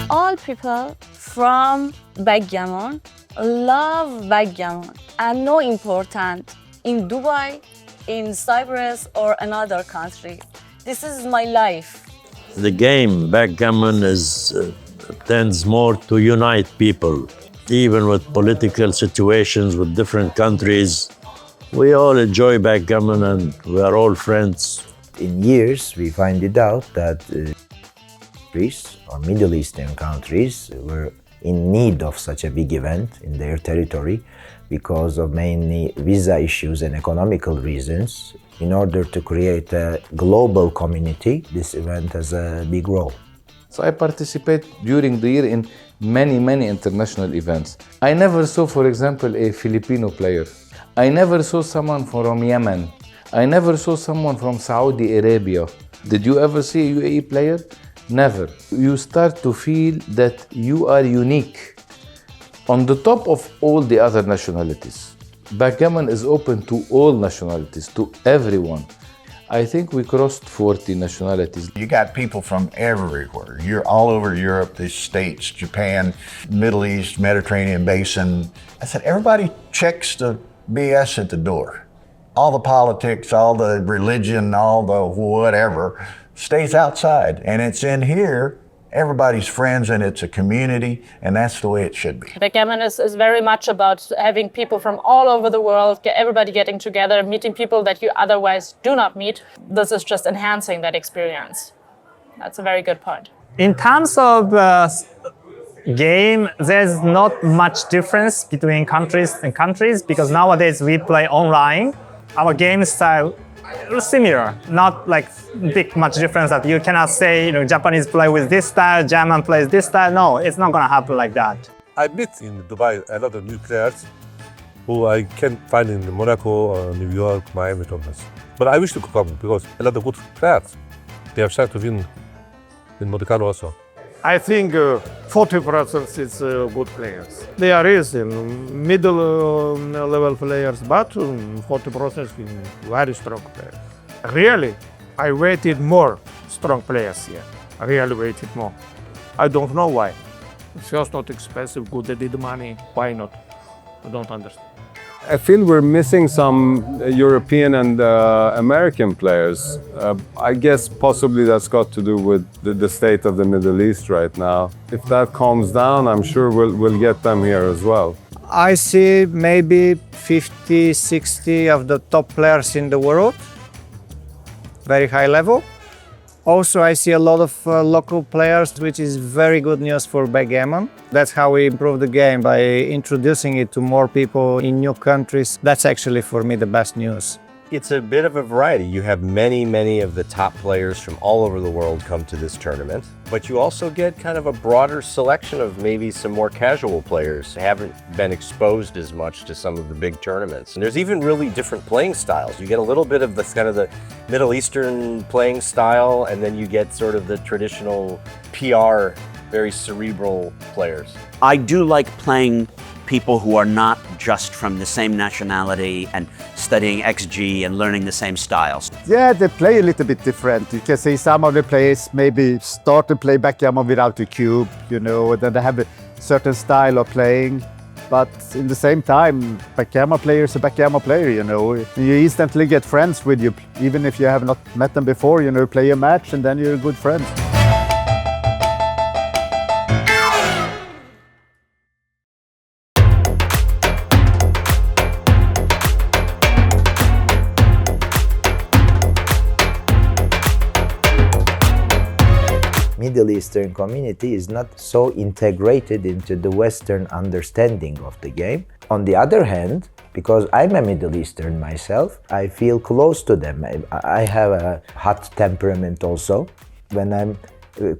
All people from backgammon love backgammon and no important in Dubai, in Cyprus or another country. This is my life. The game, backgammon, tends more to unite people. Even with political situations with different countries, we all enjoy backgammon and we are all friends. In years, we find it out that Greece or Middle Eastern countries were in need of such a big event in their territory because of mainly visa issues and economical reasons. In order to create a global community, this event has a big role. So I participate during the year in many international events. I never saw, for example, a Filipino player. I never saw someone from Yemen. I never saw someone from Saudi Arabia. Did you ever see a UAE player? Never. You start to feel that you are unique on the top of all the other nationalities. Backgammon is open to all nationalities, to everyone. I think we crossed 40 nationalities. You got people from everywhere. You're all over Europe, the States, Japan, Middle East, Mediterranean basin. I said, everybody checks the BS at the door. All the politics, all the religion, all the whatever stays outside. And it's in here, everybody's friends, and it's a community, and that's the way it should be. Backgammon is very much about having people from all over the world, everybody getting together, meeting people that you otherwise do not meet. This is just enhancing that experience. That's a very good point. In terms of game, there's not much difference between countries and countries because nowadays we play online. Our game style is similar, not like big much difference that you cannot say, Japanese play with this style, German plays this style. No, it's not gonna happen like that. I met in Dubai a lot of new players who I can't find in Monaco or New York, Miami, Thomas. But I wish to come because a lot of good players. They have started to win in Monte Carlo also. I think 40% is good players. There is middle level players, but 40% is very strong players. Really, I waited more strong players here. I really waited more. I don't know why. It's just not expensive, good, they did money. Why not? I don't understand. I feel we're missing some European and American players. I guess possibly that's got to do with the state of the Middle East right now. If that calms down, I'm sure we'll get them here as well. I see maybe 50, 60 of the top players in the world, very high level. Also, I see a lot of local players, which is very good news for backgammon. That's how we improve the game, by introducing it to more people in new countries. That's actually, for me, the best news. It's a bit of a variety. You have many of the top players from all over the world come to this tournament, but you also get kind of a broader selection of maybe some more casual players who haven't been exposed as much to some of the big tournaments. And there's even really different playing styles. You get a little bit of the kind of the Middle Eastern playing style, and then you get sort of the traditional PR, very cerebral players. I do like playing people who are not just from the same nationality and studying XG and learning the same styles. Yeah, they play a little bit different. You can see some of the players maybe start to play backgammon without a cube, and then they have a certain style of playing. But in the same time, backgammon player is a backgammon player, You instantly get friends with you, even if you have not met them before, play a match and then you're good friends. Middle Eastern community is not so integrated into the Western understanding of the game. On the other hand, because I'm a Middle Eastern myself, I feel close to them. I have a hot temperament also. When I'm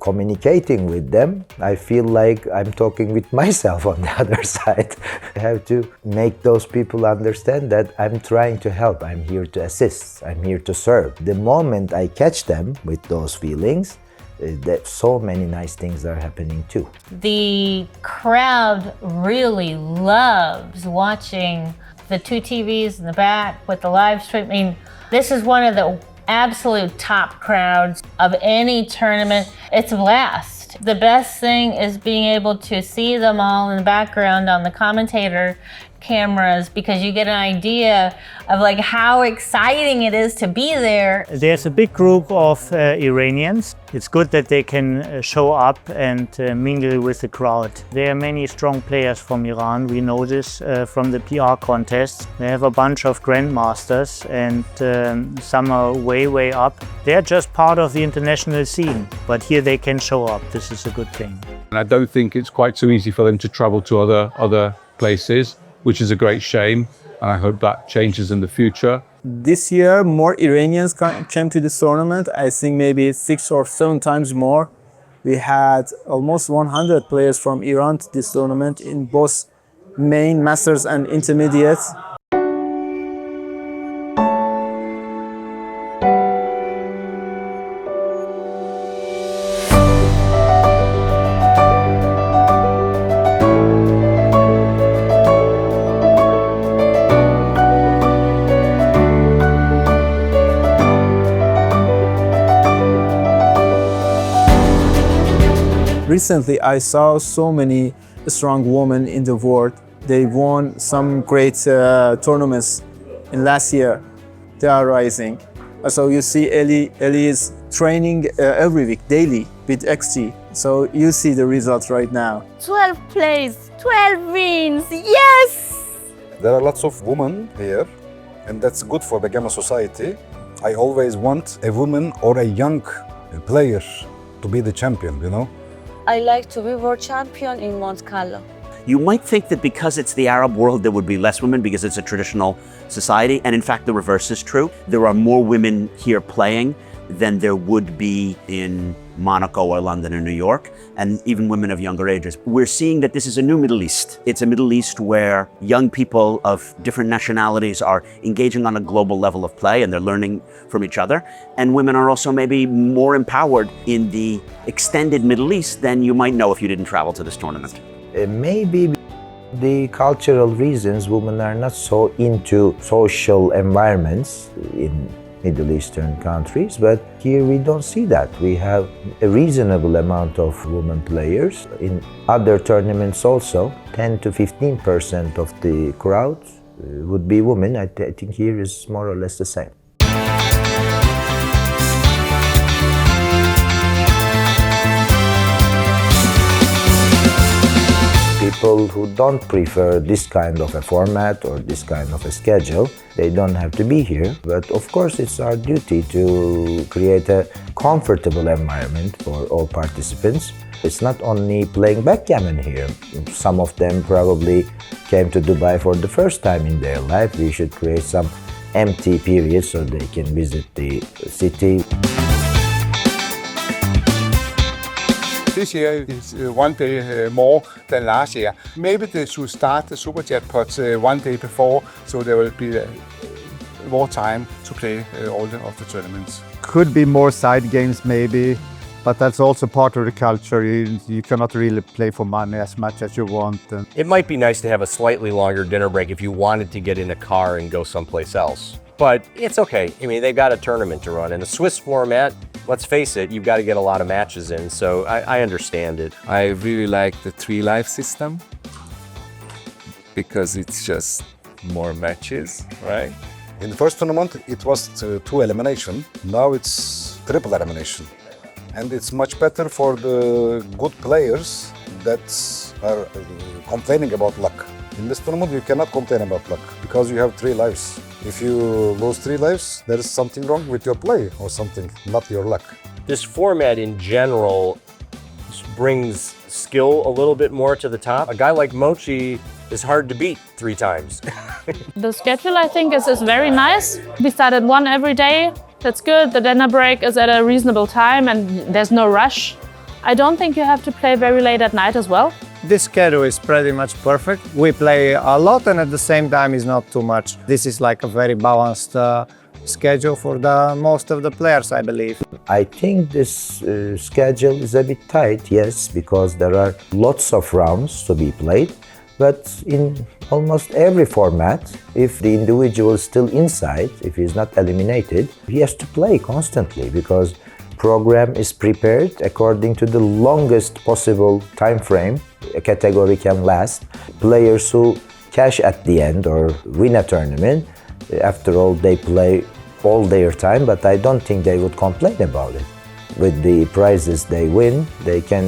communicating with them, I feel like I'm talking with myself on the other side. I have to make those people understand that I'm trying to help, I'm here to assist, I'm here to serve. The moment I catch them with those feelings, that so many nice things are happening too. The crowd really loves watching The 2 TVs in the back with the live streaming. This is one of the absolute top crowds of any tournament. It's a blast. The best thing is being able to see them all in the background on the commentator cameras, because you get an idea of like how exciting it is to be there. There's a big group of Iranians. It's good that they can show up and mingle with the crowd. There are many strong players from Iran. We know this from the PR contests. They have a bunch of grandmasters, and some are way up. They're just part of the international scene, but here they can show up. This is a good thing. And I don't think it's quite so easy for them to travel to other places, which is a great shame, and I hope that changes in the future. This year, more Iranians came to this tournament. I think maybe 6 or 7 times more. We had almost 100 players from Iran to this tournament in both main, masters, and intermediates. Recently, I saw so many strong women in the world. They won some great tournaments in last year. They are rising. So you see Eli is training every week, daily, with XG. So you see the results right now. 12 plays, 12 wins, yes! There are lots of women here, and that's good for Backgammon society. I always want a woman or a young player to be the champion, you know? I like to be world champion in Mindskillz. You might think that because it's the Arab world, there would be less women because it's a traditional society. And in fact, the reverse is true. There are more women here playing than there would be in Monaco or London or New York, and even women of younger ages. We're seeing that this is a new Middle East. It's a Middle East where young people of different nationalities are engaging on a global level of play, and they're learning from each other. And women are also maybe more empowered in the extended Middle East than you might know if you didn't travel to this tournament. Maybe the cultural reasons women are not so into social environments in Middle Eastern countries, but here we don't see that. We have a reasonable amount of women players. In other tournaments also, 10 to 15% of the crowd would be women. I think here is more or less the same. People who don't prefer this kind of a format or this kind of a schedule, they don't have to be here. But of course, it's our duty to create a comfortable environment for all participants. It's not only playing backgammon here. Some of them probably came to Dubai for the first time in their life. We should create some empty periods so they can visit the city. This year is one day more than last year. Maybe they should start the super jackpots one day before, so there will be more time to play all of the tournaments. Could be more side games maybe, but that's also part of the culture. You cannot really play for money as much as you want. It might be nice to have a slightly longer dinner break if you wanted to get in a car and go someplace else. But it's okay. I mean, they've got a tournament to run. In the Swiss format, let's face it, you've got to get a lot of matches in, so I understand it. I really like the 3 live system because it's just more matches, right? In the first tournament, it was 2 elimination. Now it's triple elimination. And it's much better for the good players that are complaining about luck. In this tournament, you cannot complain about luck because you have 3 lives. If you lose 3 lives, there is something wrong with your play or something, not your luck. This format in general brings skill a little bit more to the top. A guy like Mochi is hard to beat 3 times. The schedule, I think, is very nice. We start at 1 every day. That's good. The dinner break is at a reasonable time and there's no rush. I don't think you have to play very late at night as well. This schedule is pretty much perfect. We play a lot and at the same time is not too much. This is like a very balanced schedule for most of the players, I believe. I think this schedule is a bit tight, yes, because there are lots of rounds to be played. But in almost every format, if the individual is still inside, if he's not eliminated, he has to play constantly because program is prepared according to the longest possible time frame a category can last. Players who cash at the end or win a tournament, after all, they play all their time, but I don't think they would complain about it. With the prizes they win, they can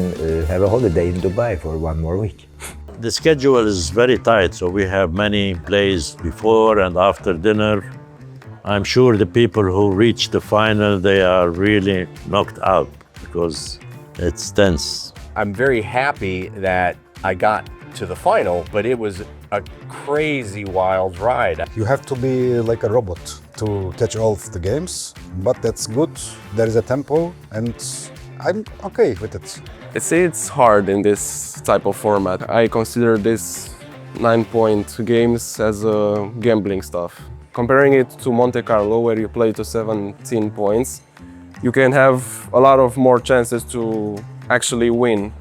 have a holiday in Dubai for one more week. The schedule is very tight, so we have many plays before and after dinner. I'm sure the people who reach the final, they are really knocked out because it's tense. I'm very happy that I got to the final, but it was a crazy wild ride. You have to be like a robot to catch all of the games, but that's good. There is a tempo and I'm okay with it. It's hard in this type of format. I consider this 9-point games as gambling stuff. Comparing it to Monte Carlo, where you play to 17 points, you can have a lot of more chances to actually win.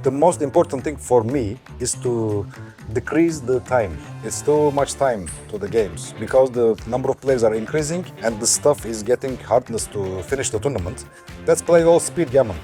The most important thing for me is to decrease the time. It's too much time to the games because the number of players are increasing and the stuff is getting hardness to finish the tournament. Let's play all speed gammon.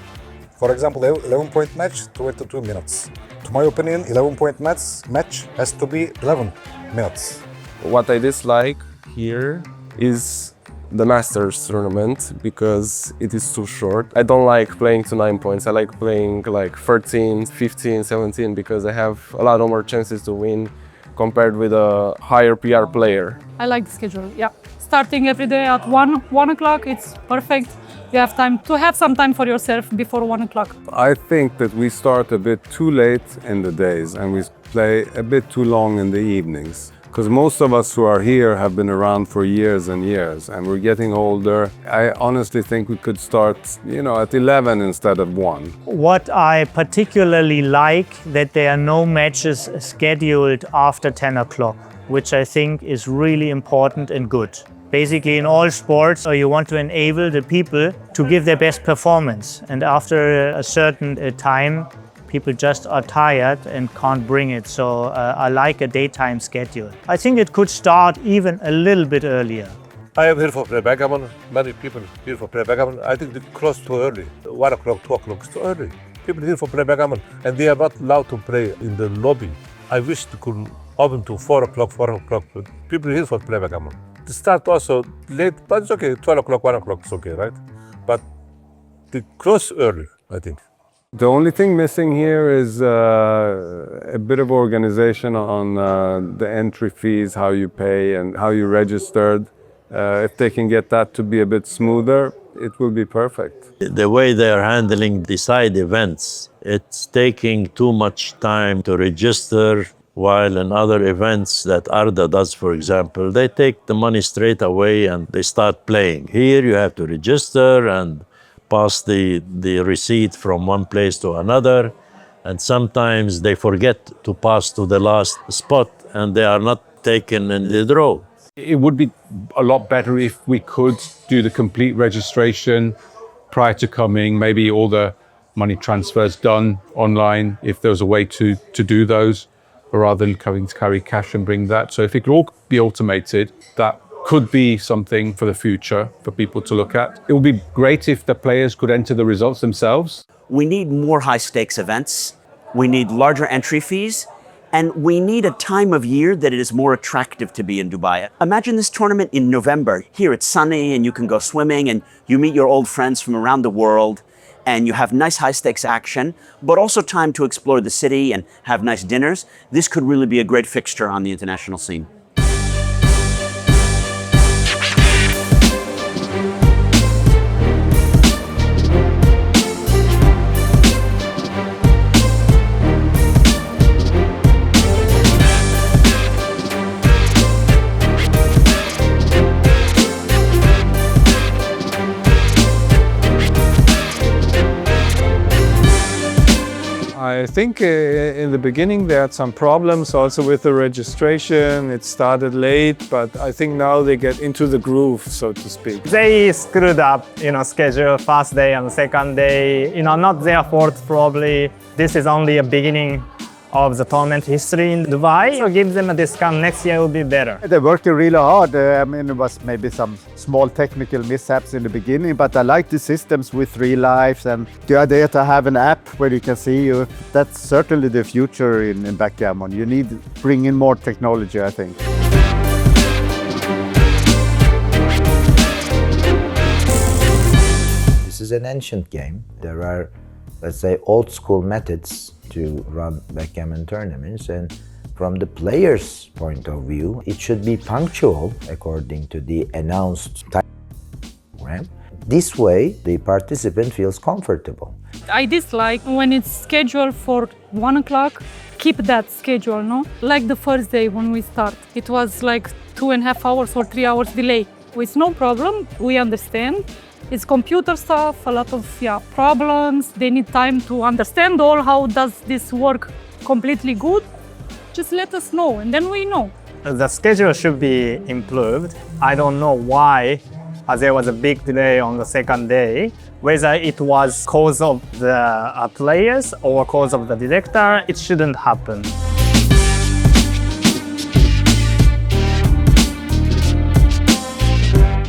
For example, 11-point match, 22 minutes. To my opinion, 11-point match has to be 11 minutes. What I dislike here is the Masters tournament because it is too short. I don't like playing to 9 points. I like playing like 13, 15, 17 because I have a lot more chances to win compared with a higher PR player. I like the schedule, yeah. Starting every day at 1 o'clock, it's perfect. You have time to have some time for yourself before 1 o'clock. I think that we start a bit too late in the days and we play a bit too long in the evenings. Because most of us who are here have been around for years and years and we're getting older. I honestly think we could start, at 11 instead of 1. What I particularly like that there are no matches scheduled after 10 o'clock, which I think is really important and good. Basically, in all sports, you want to enable the people to give their best performance. And after a certain time, people just are tired and can't bring it. So I like a daytime schedule. I think it could start even a little bit earlier. I am here for play backgammon. Many people here for play backgammon. I think they close too early. 1 o'clock, 2 o'clock is too early. People here for play backgammon and they are not allowed to play in the lobby. I wish they could open to 4 o'clock, but people here for play backgammon. They start also late, but it's okay. 12 o'clock, 1 o'clock is okay, right? But they close early, I think. The only thing missing here is a bit of organization on the entry fees, how you pay and how you registered. If they can get that to be a bit smoother, it will be perfect. The way they are handling the side events, it's taking too much time to register, while in other events that Arda does, for example, they take the money straight away and they start playing. Here you have to register and pass the receipt from one place to another, and sometimes they forget to pass to the last spot and they are not taken in the draw. It would be a lot better if we could do the complete registration prior to coming, maybe all the money transfers done online, if there's a way to do those, rather than having to carry cash and bring that. So if it could all be automated, that could be something for the future for people to look at. It would be great if the players could enter the results themselves. We need more high-stakes events. We need larger entry fees. And we need a time of year that it is more attractive to be in Dubai. Imagine this tournament in November. Here it's sunny and you can go swimming and you meet your old friends from around the world and you have nice high-stakes action, but also time to explore the city and have nice dinners. This could really be a great fixture on the international scene. I think in the beginning they had some problems also with the registration. It started late, but I think now they get into the groove, so to speak. They screwed up, schedule, first day and second day. Not their fault probably. This is only a beginning of the tournament history in Dubai. So give them a discount. Next year will be better. They're working really hard. I mean, it was maybe some small technical mishaps in the beginning, but I like the systems with 3 lives and the idea to have an app where you can see you. That's certainly the future in backgammon. You need to bring in more technology, I think. This is an ancient game. There are, let's say, old school methods to run backgammon tournaments, and from the player's point of view, it should be punctual according to the announced time program. This way, the participant feels comfortable. I dislike when it's scheduled for 1 o'clock. Keep that schedule, no? Like the first day when we start, it was like 2.5 hours or 3 hours delay. It's no problem, we understand. It's computer stuff, a lot of problems. They need time to understand all how does this work completely good. Just let us know and then we know. The schedule should be improved. I don't know why there was a big delay on the second day. Whether it was cause of the players or cause of the director, it shouldn't happen.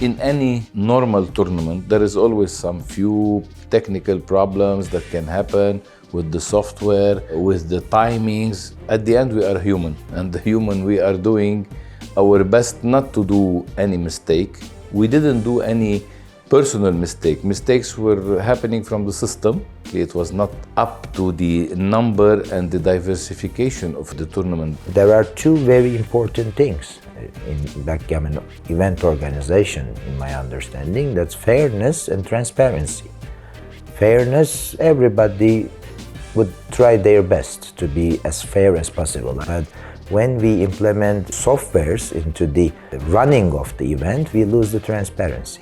In any normal tournament, there is always some few technical problems that can happen with the software, with the timings. At the end, we are human, and the human, we are doing our best not to do any mistake. We didn't do any personal mistake. Mistakes were happening from the system. It was not up to the number and the diversification of the tournament. There are 2 very important things in backgammon event organization, in my understanding. That's fairness and transparency. Fairness, everybody would try their best to be as fair as possible. But when we implement softwares into the running of the event, we lose the transparency.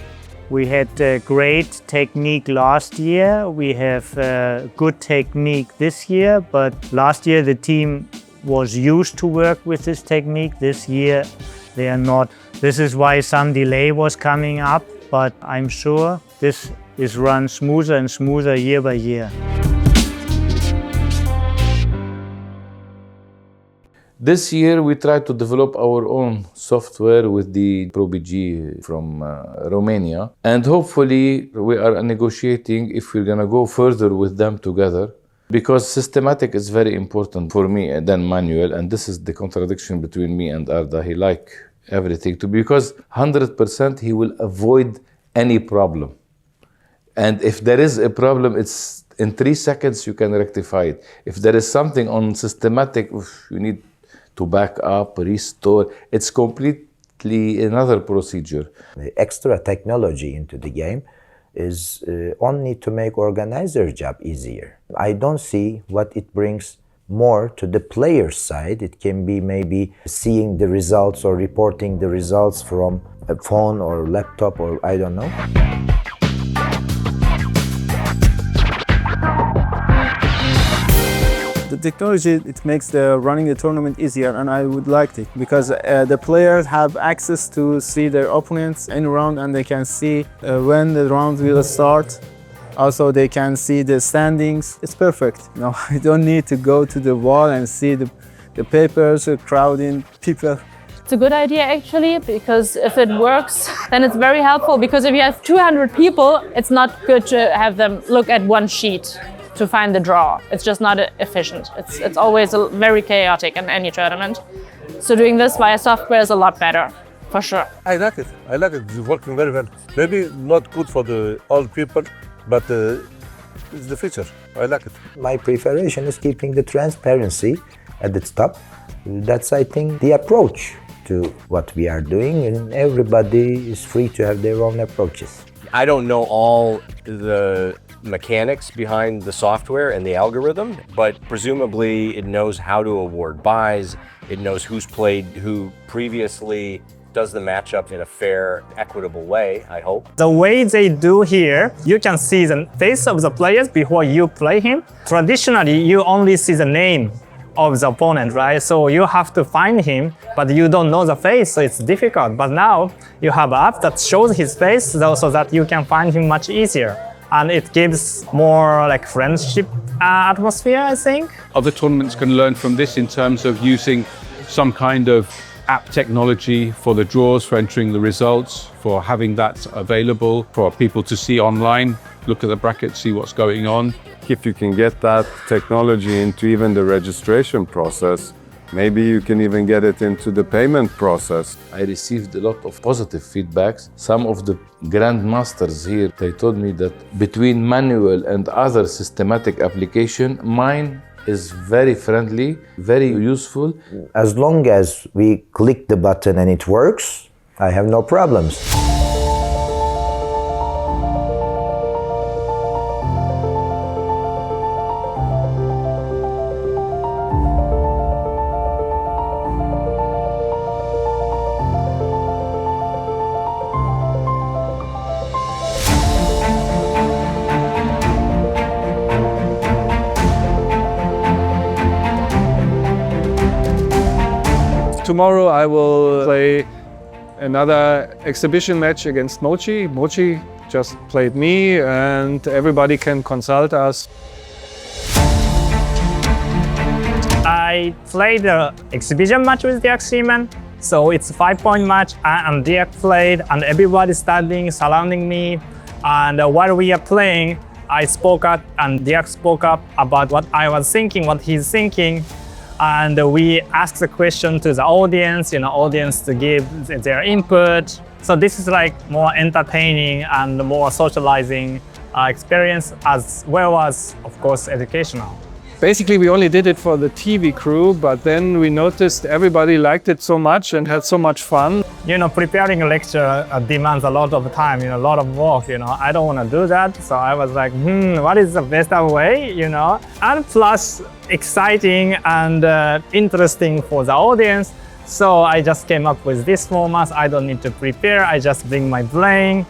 We had a great technique last year. We have good technique this year, but last year the team was used to work with this technique. This year they are not. This is why some delay was coming up, but I'm sure this is run smoother and smoother year by year. This year, we tried to develop our own software with the ProBG from Romania. And hopefully, we are negotiating if we're going to go further with them together. Because systematic is very important for me than manual. And this is the contradiction between me and Arda. He likes everything to be, because 100% he will avoid any problem. And if there is a problem, it's in 3 seconds you can rectify it. If there is something on systematic, you need to back up, restore. It's completely another procedure. The extra technology into the game is only to make organizer's job easier. I don't see what it brings more to the player's side. It can be maybe seeing the results or reporting the results from a phone or laptop, or I don't know. The technology, it makes the running the tournament easier, and I would like it because the players have access to see their opponents in round, and they can see when the round will start. Also, they can see the standings. It's perfect. No, I don't need to go to the wall and see the papers crowding people. It's a good idea actually, because if it works, then it's very helpful, because if you have 200 people, it's not good to have them look at one sheet to find the draw. It's just not efficient. It's always very chaotic in any tournament. So doing this via software is a lot better, for sure. I like it. I like it. It's working very well. Maybe not good for the old people, but it's the feature. I like it. My preference is keeping the transparency at the top. That's, I think, the approach to what we are doing, and everybody is free to have their own approaches. I don't know all the mechanics behind the software and the algorithm, but presumably it knows how to award buys, it knows who's played who previously, does the matchup in a fair, equitable way, I hope. The way they do here, you can see the face of the players before you play him. Traditionally, you only see the name of the opponent, right? So you have to find him, but you don't know the face, so it's difficult. But now you have an app that shows his face so that you can find him much easier. and it gives more like friendship atmosphere, I think. Other tournaments can learn from this in terms of using some kind of app technology for the draws, for entering the results, for having that available for people to see online, look at the bracket, see what's going on. If you can get that technology into even the registration process, maybe you can even get it into the payment process. I received a lot of positive feedbacks. Some of the grandmasters here, they told me that between manual and other systematic application, mine is very friendly, very useful. As long as we click the button and it works, I have no problems. Tomorrow I will play another exhibition match against Mochi. Mochi just played me and everybody can consult us. I played an exhibition match with Dirk Schiemann. So it's a 5-point match and Dirk played and everybody standing, surrounding me. And while we are playing, I spoke up and Dirk spoke up about what I was thinking, what he's thinking. And we asked the question to the audience, audience to give their input. So this is like more entertaining and more socializing experience as well as, of course, educational. Basically, we only did it for the TV crew, but then we noticed everybody liked it so much and had so much fun. Preparing a lecture demands a lot of time, a lot of work, I don't want to do that. So I was like, what is the best way, And plus, exciting and interesting for the audience. So I just came up with this format. I don't need to prepare. I just bring my brain,